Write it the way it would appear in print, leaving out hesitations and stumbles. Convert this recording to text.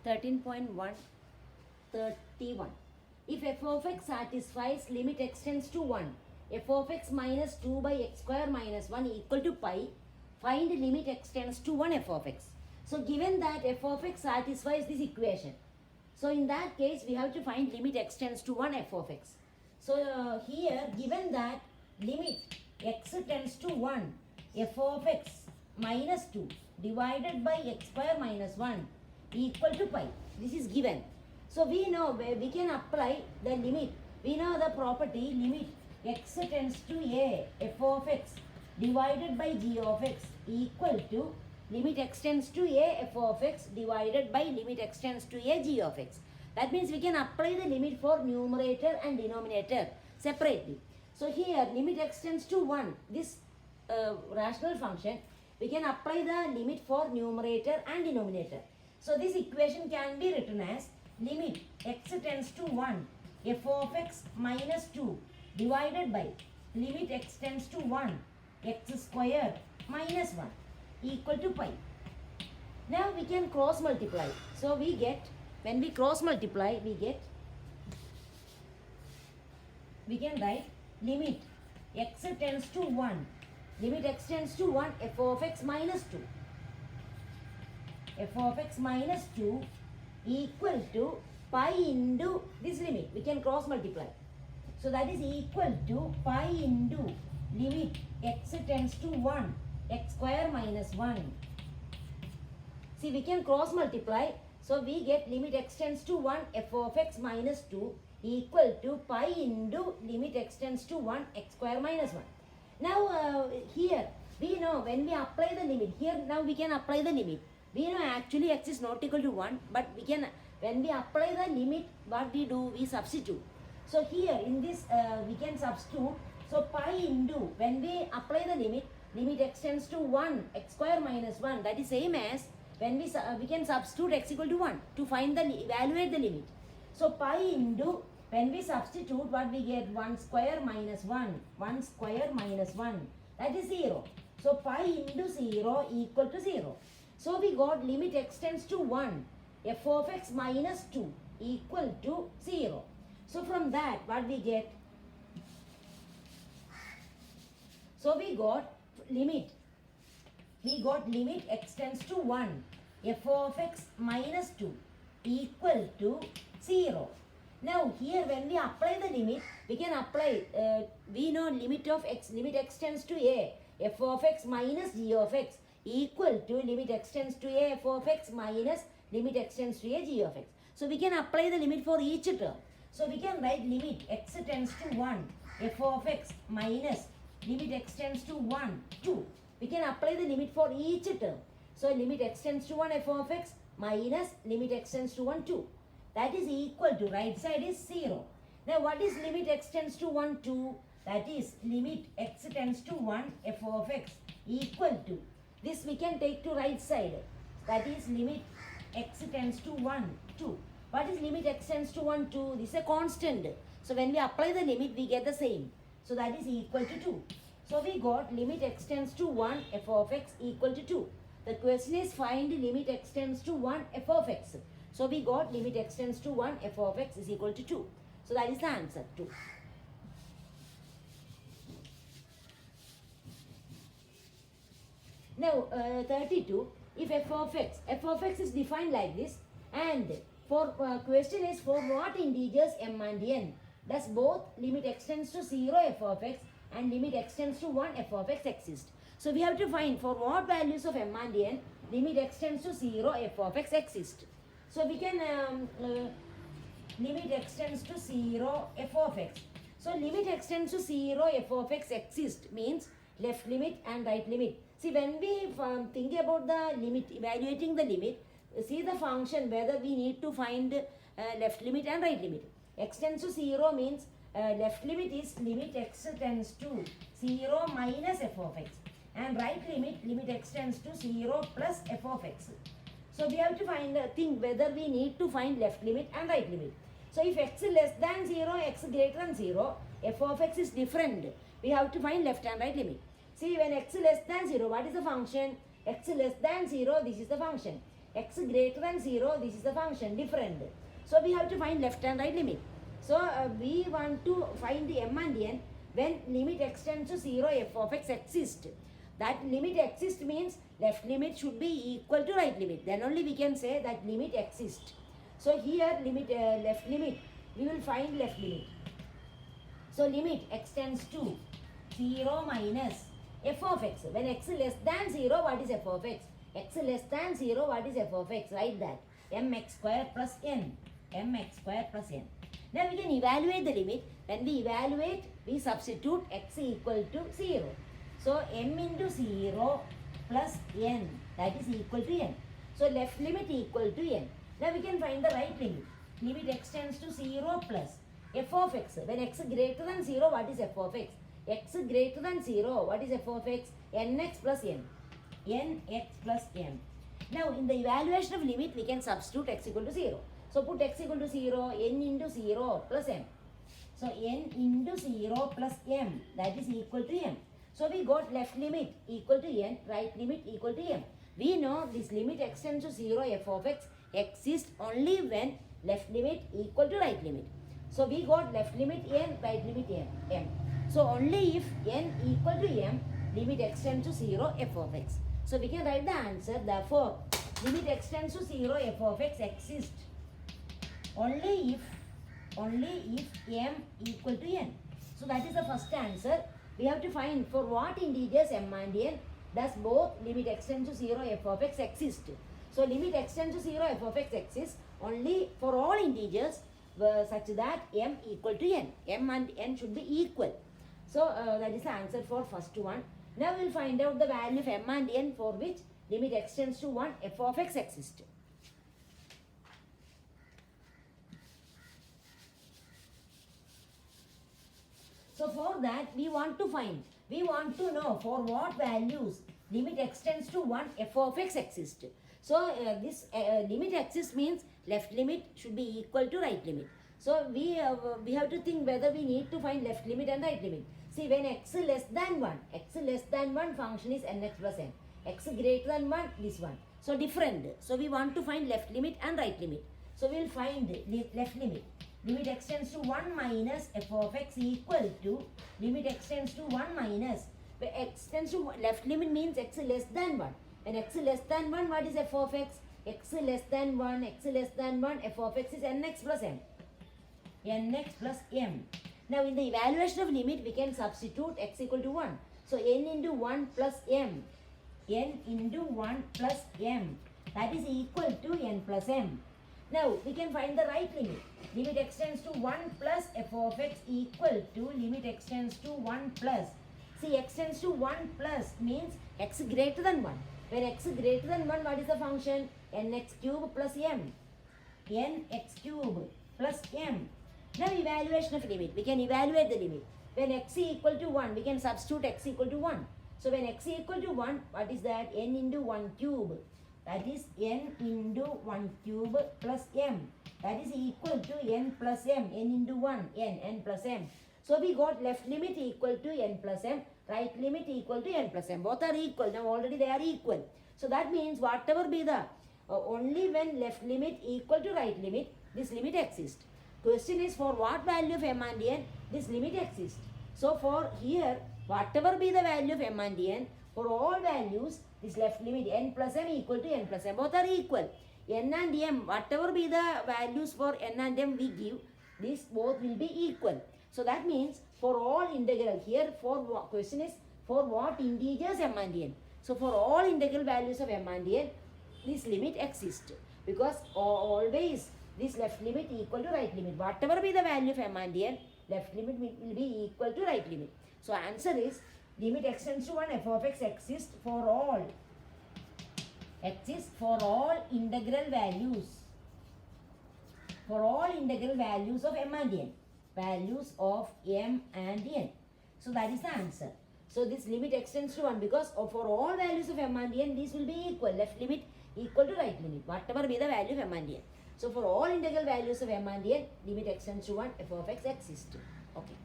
13.131. If f of x satisfies limit extends to 1, f of x minus 2 by x square minus 1 equal to pi, find limit extends to 1 f of x. So given that f of x satisfies this equation, so in that case we have to find limit extends to 1 f of x. So here given that limit x tends to 1, f of x minus 2 divided by x square minus 1 equal to pi. This is given. So we know we can apply the limit. We know the property limit x tends to a f of x divided by g of x equal to limit x tends to a f of x divided by limit x tends to a g of x. That means we can apply the limit for numerator and denominator separately. So here limit x tends to 1, this rational function, we can apply the limit for numerator and denominator. So this equation can be written as limit x tends to 1 f of x minus 2 divided by limit x tends to 1 x square minus 1 equal to pi. Now we can cross multiply. So we get, when we cross multiply, we can write limit x tends to 1, limit x tends to 1 f of x minus 2, f of x minus 2 equal to pi into this limit. We can cross multiply. So that is equal to pi into limit x tends to 1 x square minus 1. See, we can cross multiply. So we get limit x tends to 1 f of x minus 2 equal to pi into limit x tends to 1 x square minus 1. Now here we know when we apply the limit, here now we can apply the limit. We know actually x is not equal to 1, but we can, when we apply the limit, what we do, we substitute. So here in this we can substitute. So pi into, when we apply the limit, limit x tends to 1 x square minus 1, that is same as when we can substitute x equal to 1 to find the, evaluate the limit. So pi into, when we substitute, what we get, 1 square minus 1, 1 square minus 1, that is 0. So pi into 0 equal to 0. So we got limit x tends to 1 f of x minus 2 equal to 0. So from that what we get, so we got limit x tends to 1 f of x minus 2 equal to 0. Now here when we apply the limit, we can apply, we know limit x tends to a f of x minus g of x equal to limit x tends to a f of x minus limit x tends to a g of x. So we can apply the limit for each term. So we can write limit x tends to 1 f of x minus limit x tends to 1 2. We can apply the limit for each term. So limit x tends to 1 f of x minus limit x tends to 1 2. That is equal to, right side is 0. Now what is limit x tends to 1 2? That is limit x tends to 1 f of x equal to, this we can take to right side. That is limit x tends to 1 2. What is limit x tends to 1 2? This is a constant. So when we apply the limit, we get the same. So that is equal to 2. So we got limit x tends to 1 f of x equal to 2. The question is find limit x tends to 1 f of x. So we got limit x tends to 1 f of x is equal to 2. So that is the answer 2. Now 32, if f of x is defined like this, and for question is for what integers m and n does both limit x tends to 0 f of x and limit x tends to 1 f of x exist. So we have to find for what values of m and n limit x tends to 0 f of x exist. So we can limit x tends to 0 f of x. So limit x tends to 0 f of x exist means left limit and right limit. See, when we think about the limit, evaluating the limit, see the function whether we need to find left limit and right limit. X tends to 0 means left limit is limit x tends to 0 minus f of x, and right limit x tends to 0 plus f of x. So we have to think whether we need to find left limit and right limit. So if x is less than 0, x greater than 0, f of x is different. We have to find left and right limit. See, when x is less than 0, what is the function? X is less than 0, this is the function. x greater than 0, this is the function, different. So we have to find left and right limit. So we want to find the m and n when limit extends to 0, f of x exists. That limit exists means left limit should be equal to right limit. Then only we can say that limit exists. So here limit left limit, we will find left limit. So limit extends to 0 minus f of x. When x less than 0, what is f of x? X less than 0, what is f of x? Write that. mx square plus n. mx square plus n. Now we can evaluate the limit. When we evaluate, we substitute x equal to 0. So m into 0 plus n, that is equal to n. So left limit equal to n. Now we can find the right limit. Limit extends to 0 plus f of x. When x greater than 0, what is f of x? X greater than 0, what is f of x? Nx plus n. Nx plus n. Now in the evaluation of limit, we can substitute x equal to 0. So put x equal to 0, n into 0 plus m. So n into 0 plus m, that is equal to m. So we got left limit equal to n, right limit equal to m. We know this limit extends to 0, f of x exists only when left limit equal to right limit. So we got left limit n, right limit m. So only if n equal to m, limit extends to 0, f of x. So we can write the answer. Therefore, limit extends to 0, f of x exists only if m equal to n. So that is the first answer. We have to find for what integers m and n does both limit extends to 0, f of x exist. So limit extends to 0, f of x exists only for all integers such that m equal to n. M and n should be equal. So that is the answer for first one. Now we will find out the value of m and n for which limit extends to 1, f of x exists. So for that we want to know for what values limit extends to 1, f of x exists. So this limit exists means left limit should be equal to right limit. So we have to think whether we need to find left limit and right limit. See, when x less than 1 function is nx plus n. X greater than 1, this one. So different. So we want to find left limit and right limit. So we will find left limit. Limit extends to 1 minus f of x equal to limit extends to 1 minus extends to left limit means x less than 1. When x less than 1, what is f of x? X less than 1, f of x is nx plus m. Nx plus m. Now in the evaluation of limit, we can substitute x equal to 1. So n into 1 plus m. N into 1 plus m. That is equal to n plus m. Now we can find the right limit. Limit extends to 1 plus f of x equal to limit extends to 1 plus. See, extends to 1 plus means x greater than 1. When x greater than 1, what is the function? Nx cube plus m. Nx cube plus m. Now evaluation of limit. We can evaluate the limit. When x equal to 1, we can substitute x equal to 1. So when x equal to 1, what is that? N into 1 cube. That is n into 1 cube plus m. That is equal to n plus m. N into 1, n plus m. So we got left limit equal to n plus m. Right limit equal to n plus m. Both are equal. Now already they are equal. So that means whatever be the, only when left limit equal to right limit, this limit exists. Question is for what value of m and n, this limit exists. So for here, whatever be the value of m and n, for all values, this left limit n plus m equal to n plus m. Both are equal. N and m, whatever be the values for n and m we give, these both will be equal. So that means for all integral, here for question is for what integers m and n. So for all integral values of m and n, this limit exists. Because always this left limit equal to right limit. Whatever be the value of m and n, left limit will be equal to right limit. So answer is limit extends to 1, f of x exists for all integral values. For all integral values of m and n. Values of m and n. So that is the answer. So this limit extends to 1 because for all values of m and n, these will be equal. Left limit equal to right limit. Whatever be the value of m and n. So for all integral values of m and n, limit extends to 1, f of x exists. Okay.